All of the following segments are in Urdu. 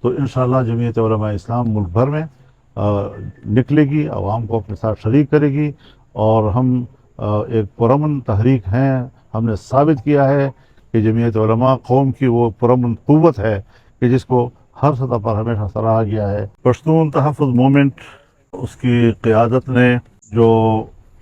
تو انشاءاللہ جمعیت علماء اسلام ملک بھر میں نکلے گی، عوام کو اپنے ساتھ شریک کرے گی، اور ہم ایک پرامن تحریک ہیں۔ ہم نے ثابت کیا ہے کہ جمعیت علماء قوم کی وہ پرامن قوت ہے کہ جس کو ہر سطح پر ہمیشہ سراہا گیا ہے۔ پشتون تحفظ مومنٹ، اس کی قیادت نے جو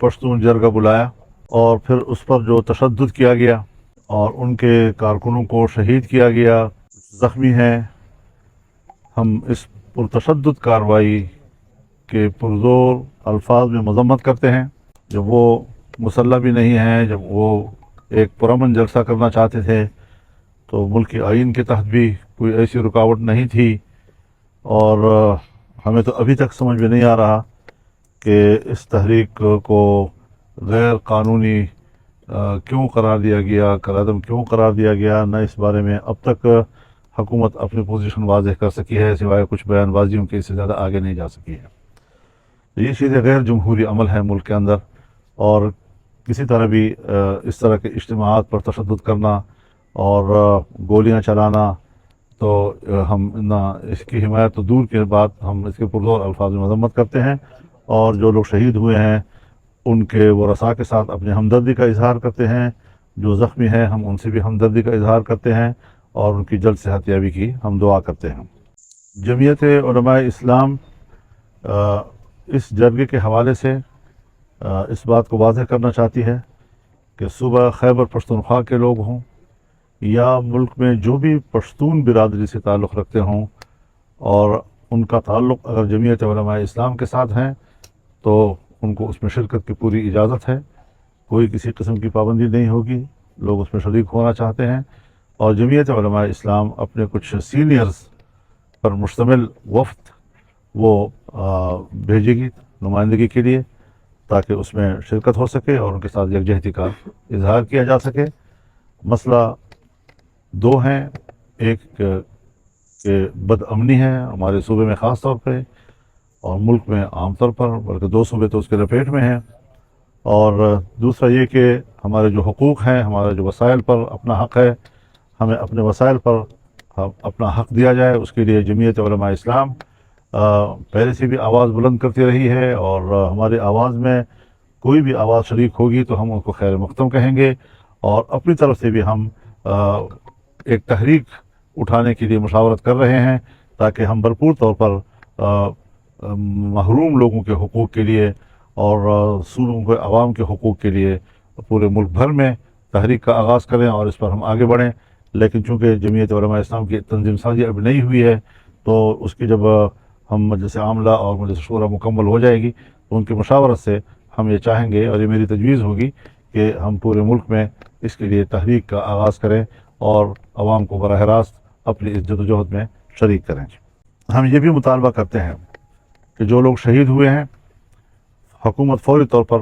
پشتون جرگہ بلایا اور پھر اس پر جو تشدد کیا گیا اور ان کے کارکنوں کو شہید کیا گیا، زخمی ہیں، ہم اس پرتشدد کارروائی کے پرزور الفاظ میں مذمت کرتے ہیں۔ جب وہ مسلح بھی نہیں ہیں، جب وہ ایک پرامن جلسہ کرنا چاہتے تھے تو ملکی آئین کے تحت بھی کوئی ایسی رکاوٹ نہیں تھی، اور ہمیں تو ابھی تک سمجھ میں نہیں آ رہا کہ اس تحریک کو غیر قانونی کیوں قرار دیا گیا، کالعدم کیوں قرار دیا گیا۔ نہ اس بارے میں اب تک حکومت اپنی پوزیشن واضح کر سکی ہے، سوائے کچھ بیان بازیوں کے، اس سے زیادہ آگے نہیں جا سکی ہے۔ تو یہ چیزیں غیر جمہوری عمل ہے ملک کے اندر، اور کسی طرح بھی اس طرح کے اجتماعات پر تشدد کرنا اور گولیاں چلانا، تو ہم نہ اس کی حمایت تو دور کے بعد ہم اس کے پرزور الفاظ میں مذمت کرتے ہیں، اور جو لوگ شہید ہوئے ہیں ان کے ورثاء کے ساتھ اپنے ہمدردی کا اظہار کرتے ہیں۔ جو زخمی ہیں ہم ان سے بھی ہمدردی کا اظہار کرتے ہیں اور ان کی جلد صحت یابی کی ہم دعا کرتے ہیں۔ جمعیت علماء اسلام اس جرگے کے حوالے سے اس بات کو واضح کرنا چاہتی ہے کہ صوبہ خیبر پختونخوا کے لوگ ہوں یا ملک میں جو بھی پشتون برادری سے تعلق رکھتے ہوں، اور ان کا تعلق اگر جمعیت علماء اسلام کے ساتھ ہیں تو ان کو اس میں شرکت کی پوری اجازت ہے، کوئی کسی قسم کی پابندی نہیں ہوگی، لوگ اس میں شریک ہونا چاہتے ہیں۔ اور جمعیت علماء اسلام اپنے کچھ سینئرز پر مشتمل وفد وہ بھیجے گی نمائندگی کے لیے، تاکہ اس میں شرکت ہو سکے اور ان کے ساتھ یکجہتی کا اظہار کیا جا سکے۔ مسئلہ دو ہیں، ایک کہ بد امنی ہے ہمارے صوبے میں خاص طور پہ اور ملک میں عام طور پر، بلکہ دو صوبے تو اس کے لپیٹ میں ہیں، اور دوسرا یہ کہ ہمارے جو حقوق ہیں، ہمارے جو وسائل پر اپنا حق ہے، ہمیں اپنے وسائل پر اپنا حق دیا جائے۔ اس کے لیے جمعیت علماء اسلام پہلے سے بھی آواز بلند کرتی رہی ہے، اور ہماری آواز میں کوئی بھی آواز شریک ہوگی تو ہم ان کو خیر مقدم کہیں گے، اور اپنی طرف سے بھی ہم ایک تحریک اٹھانے کے لیے مشاورت کر رہے ہیں، تاکہ ہم بھرپور طور پر محروم لوگوں کے حقوق کے لیے اور صوبوں کے عوام کے حقوق کے لیے پورے ملک بھر میں تحریک کا آغاز کریں اور اس پر ہم آگے بڑھیں۔ لیکن چونکہ جمعیت علماء اسلام کی تنظیم سازی اب نہیں ہوئی ہے، تو اس کی جب ہم مجلس عاملہ اور مجلس شورا مکمل ہو جائے گی تو ان کی مشاورت سے ہم یہ چاہیں گے، اور یہ میری تجویز ہوگی، کہ ہم پورے ملک میں اس کے لیے تحریک کا آغاز کریں اور عوام کو براہ راست اپنی اس جدوجہد میں شریک کریں۔ ہم یہ بھی مطالبہ کرتے ہیں کہ جو لوگ شہید ہوئے ہیں حکومت فوری طور پر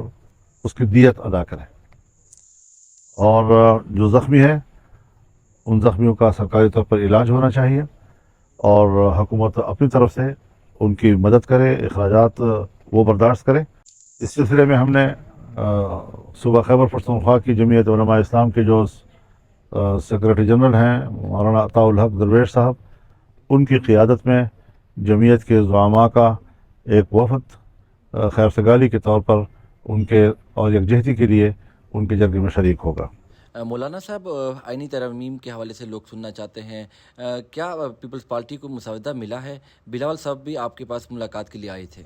اس کی دیت ادا کرے، اور جو زخمی ہے ان زخمیوں کا سرکاری طور پر علاج ہونا چاہیے، اور حکومت اپنی طرف سے ان کی مدد کرے، اخراجات وہ برداشت کرے۔ اس سلسلے میں ہم نے صوبہ خیبر پختونخوا کی جمعیت علماء اسلام کے جو سیکریٹری جنرل ہیں مولانا عطاء الحق درویش صاحب، ان کی قیادت میں جمعیت کے زعماء کا ایک وفد خیر سگالی کے طور پر ان کے اور یکجہتی کے لیے ان کے جرگے میں شریک ہوگا۔ مولانا صاحب، آئینی ترمیم کے حوالے سے لوگ سننا چاہتے ہیں، کیا پیپلز پارٹی کو مسودہ ملا ہے؟ بلاول صاحب بھی آپ کے پاس ملاقات کے لیے آئے تھے۔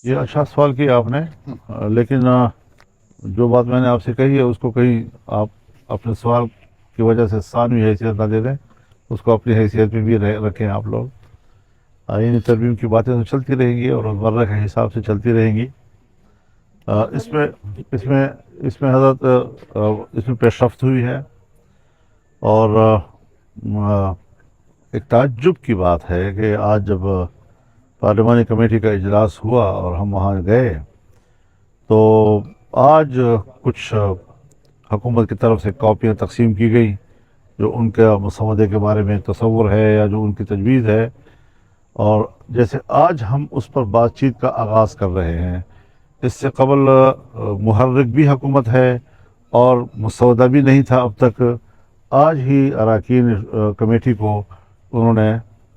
یہ اچھا سوال کیا آپ نے، لیکن جو بات میں نے آپ سے کہی ہے اس کو کہیں آپ اپنے سوال کی وجہ سے ثانوی حیثیت نہ دے دیں، اس کو اپنی حیثیت میں بھی رکھیں آپ لوگ۔ آئینی ترمیم کی باتیں تو چلتی رہیں گی اور روزمرہ کے حساب سے چلتی رہیں گی۔ اس میں حضرت اس میں پیش رفت ہوئی ہے، اور ایک تعجب کی بات ہے کہ آج جب پارلیمانی کمیٹی کا اجلاس ہوا اور ہم وہاں گئے تو آج کچھ حکومت کی طرف سے کاپیاں تقسیم کی گئی جو ان کا مسودے کے بارے میں تصور ہے یا جو ان کی تجویز ہے، اور جیسے آج ہم اس پر بات چیت کا آغاز کر رہے ہیں، اس سے قبل محرک بھی حکومت ہے اور مسودہ بھی نہیں تھا اب تک۔ آج ہی اراکین کمیٹی کو انہوں نے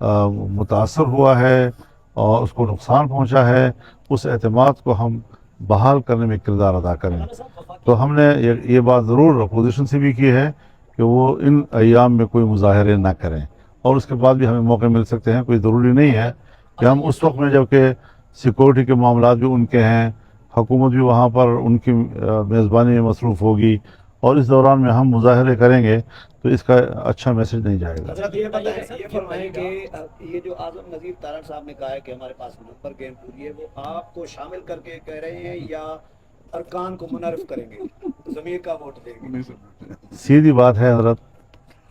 متاثر ہوا ہے اور اس کو نقصان پہنچا ہے، اس اعتماد کو ہم بحال کرنے میں کردار ادا کریں۔ تو ہم نے یہ بات ضرور اپوزیشن سے بھی کی ہے کہ وہ ان ایام میں کوئی مظاہرے نہ کریں، اور اس کے بعد بھی ہمیں موقع مل سکتے ہیں۔ کوئی ضروری نہیں ہے کہ ہم اس وقت میں، جب کہ سیکورٹی کے معاملات بھی ان کے ہیں، حکومت بھی وہاں پر ان کی میزبانی میں مصروف ہوگی، اور اس دوران میں ہم مظاہرے کریں گے تو اس کا اچھا میسج نہیں جائے گا۔ حضرت یہ فرمائیں کہ یہ جو اعظم نذیر تارڑ صاحب نے کہا ہے کہ ہمارے پاس نمبر گیم پوری ہے، وہ آپ کو شامل کر کے کہہ رہے ہیں یا ارکان کو منعرف کریں گے، ضمیر کا ووٹ دیں گے؟ سیدھی بات ہے حضرت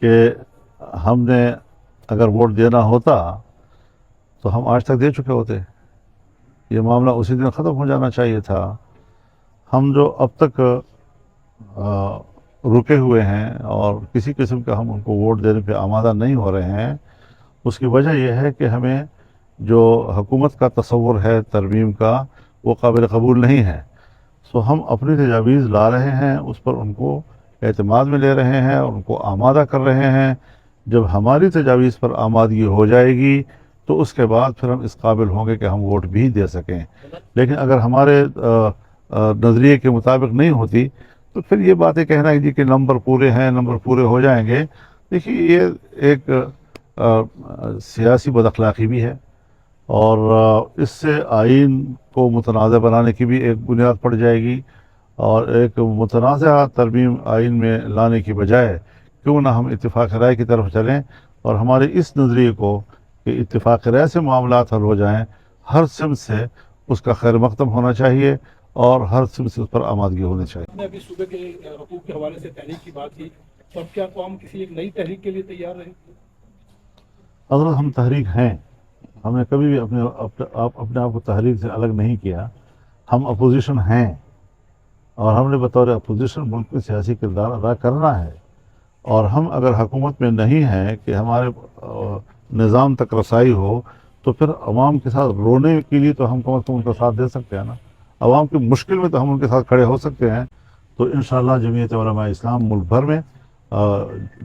کہ ہم نے اگر ووٹ دینا ہوتا تو ہم آج تک دے چکے ہوتے، یہ معاملہ اسی دن ختم ہو جانا چاہیے تھا۔ ہم جو اب تک رکے ہوئے ہیں اور کسی قسم کا ہم ان کو ووٹ دینے پہ آمادہ نہیں ہو رہے ہیں، اس کی وجہ یہ ہے کہ ہمیں جو حکومت کا تصور ہے ترمیم کا، وہ قابل قبول نہیں ہے۔ سو ہم اپنی تجاویز لا رہے ہیں، اس پر ان کو اعتماد میں لے رہے ہیں اور ان کو آمادہ کر رہے ہیں۔ جب ہماری تجاویز پر آمادگی ہو جائے گی تو اس کے بعد پھر ہم اس قابل ہوں گے کہ ہم ووٹ بھی دے سکیں۔ لیکن اگر ہمارے نظریے کے مطابق نہیں ہوتی تو پھر یہ باتیں کہنا ہے جی کہ نمبر پورے ہیں، نمبر پورے ہو جائیں گے، دیکھیے یہ ایک سیاسی بد اخلاقی بھی ہے، اور اس سے آئین کو متنازع بنانے کی بھی ایک بنیاد پڑ جائے گی، اور ایک متنازع ترمیم آئین میں لانے کی بجائے کیوں نہ ہم اتفاق رائے کی طرف چلیں، اور ہمارے اس نظریے کو کہ اتفاق رائے سے معاملات حل ہو جائیں، ہر سمت سے اس کا خیر مقدم ہونا چاہیے اور ہر سمت سے اس پر آمادگی ہونی چاہیے۔ نے ابھی صوبے کے حقوق کے حوالے سے تحریک کی بات کی، تو اب کیا قوم کسی ایک نئی تحریک کے لیے تیار رہے؟ حضرت ہم تحریک ہیں، ہم نے کبھی بھی اپنے آپ کو تحریک سے الگ نہیں کیا۔ ہم اپوزیشن ہیں، اور ہم نے بطور اپوزیشن ملک میں سیاسی کردار ادا کرنا ہے، اور ہم اگر حکومت میں نہیں ہیں کہ ہمارے نظام تک رسائی ہو، تو پھر عوام کے ساتھ رونے کے لیے تو ہم کم از کم ان کا ساتھ دے سکتے ہیں نا، عوام کی مشکل میں تو ہم ان کے ساتھ کھڑے ہو سکتے ہیں۔ تو انشاءاللہ جمعیت علماء اسلام ملک بھر میں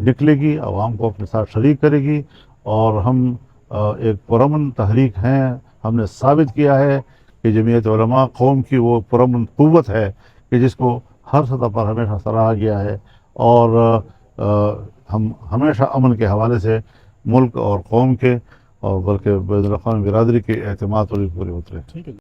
نکلے گی، عوام کو اپنے ساتھ شریک کرے گی، اور ہم ایک پرامن تحریک ہیں۔ ہم نے ثابت کیا ہے کہ جمعیت علماء قوم کی وہ پرامن قوت ہے کہ جس کو ہر سطح پر ہمیشہ سراہا گیا ہے، اور ہم ہمیشہ امن کے حوالے سے ملک اور قوم کے اور بلکہ بین الاقوامی برادری کے اعتماد پر بھی پورے اترے۔